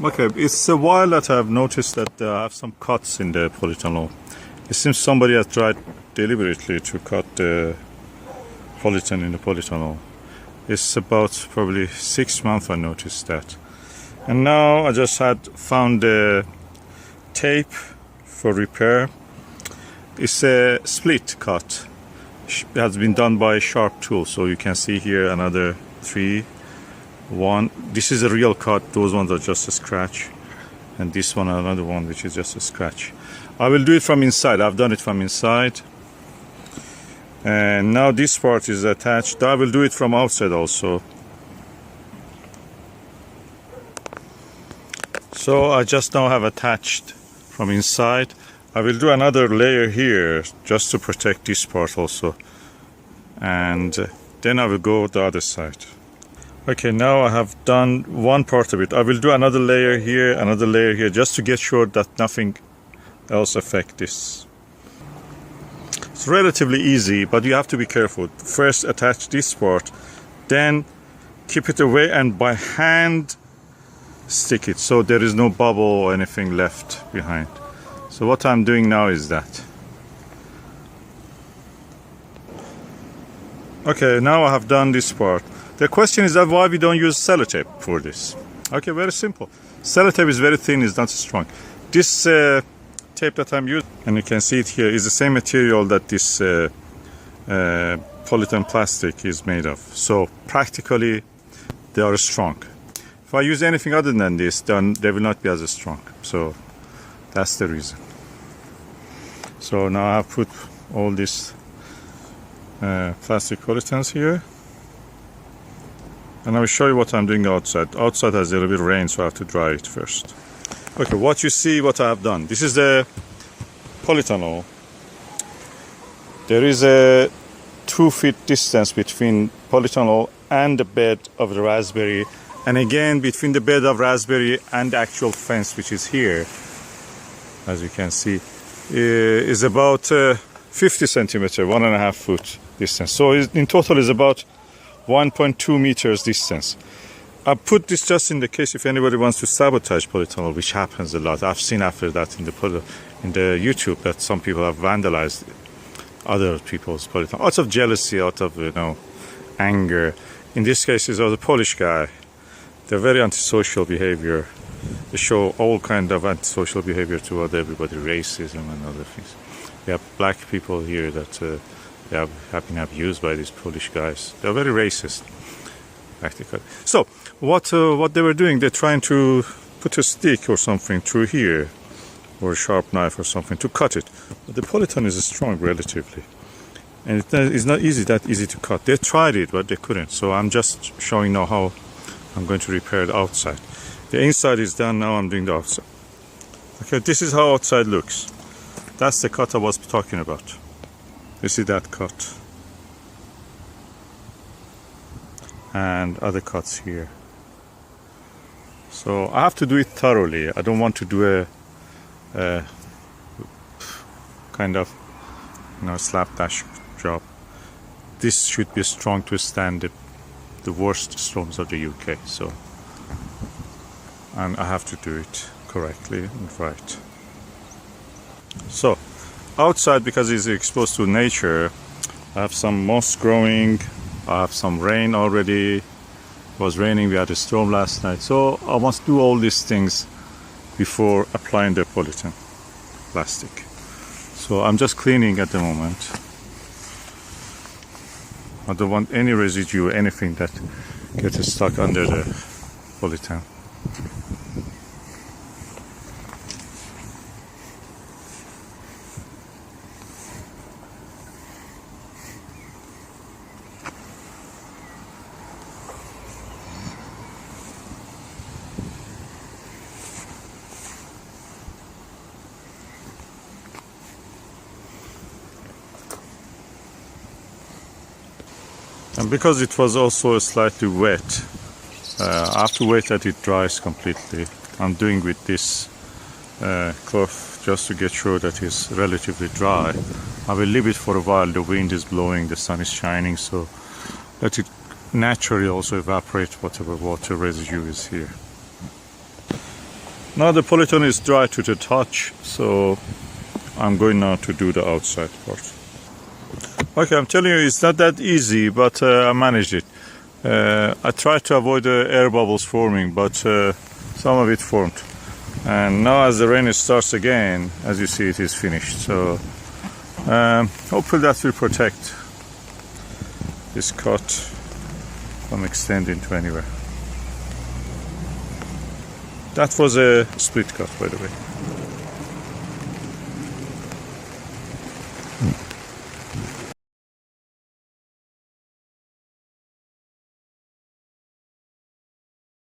Okay, it's a while that I've noticed that I have some cuts in the polytunnel. It seems somebody has tried deliberately to cut the polytunnel in the polytunnel. It's about probably 6 months I noticed that. And now I just found the tape for repair. It's a split cut. It has been done by a sharp tool, so you can see here another 3. 1. This is a real cut. Those ones are just a scratch, and this one another one which is just a scratch. I will do it from inside. I've done it from inside, and now this part is attached. I will do it from outside also. So I just now have attached from inside. I will do another layer here just to protect this part also, and then I will go the other side. Okay, now I have done one part of it. I will do another layer here, just to get sure that nothing else affects this. It's relatively easy, but you have to be careful. First attach this part, then keep it away and by hand stick it so there is no bubble or anything left behind. So what I'm doing now is that. Okay, now I have done this part. The question is that why we don't use sellotape for this. Okay, very simple. Sellotape is very thin, it's not strong. This tape that I'm using, and you can see it here, is the same material that this polyethylene plastic is made of. So practically they are strong. If I use anything other than this, then they will not be as strong. So that's the reason. So now I've put all these plastic polyethylenes here. And I will show you what I'm doing outside. Outside has a little bit of rain, so I have to dry it first. Okay, what you see, what I have done. This is the polytunnel. There is a 2 feet distance between polytunnel and the bed of the raspberry. And again, between the bed of raspberry and the actual fence, which is here, as you can see, is about 50 centimeter, 1.5 foot distance. So in total is about 1.2 meters distance. I put this just in the case if anybody wants to sabotage polytunnel, which happens a lot. I've seen after that in the YouTube that some people have vandalized other people's polytunnel out of jealousy, out of anger. In this case, it's a Polish guy. They're very antisocial behavior. They show all kind of antisocial behavior toward everybody, racism and other things. We have black people here that they have been abused by these Polish guys. They're very racist, practically. So, what they were doing, they're trying to put a stick or something through here, or a sharp knife or something to cut it. But the polytunnel is strong relatively, and it's not that easy to cut. They tried it, but they couldn't. So I'm just showing now how I'm going to repair the outside. The inside is done, now I'm doing the outside. Okay, this is how outside looks. That's the cut I was talking about. You see that cut, and other cuts here. So I have to do it thoroughly. I don't want to do a kind of slapdash job. This should be strong to stand the worst storms of the UK. So, and I have to do it correctly and right. So outside, because it's exposed to nature, I have some moss growing, I have some rain already. It was raining, we had a storm last night. So I must do all these things before applying the polyethylene plastic. So I'm just cleaning at the moment. I don't want any residue, anything that gets stuck under the polyethylene. And because it was also slightly wet, I have to wait that it dries completely. I'm doing with this cloth just to get sure that it's relatively dry. I will leave it for a while. The wind is blowing, the sun is shining, so let it naturally also evaporate whatever water residue is here. Now the polytunnel is dry to the touch, so I'm going now to do the outside part. Okay, I'm telling you, it's not that easy, but I managed it. I tried to avoid the air bubbles forming, but some of it formed. And now as the rain starts again, as you see, it is finished. So hopefully that will protect this cut from extending to anywhere. That was a split cut, by the way.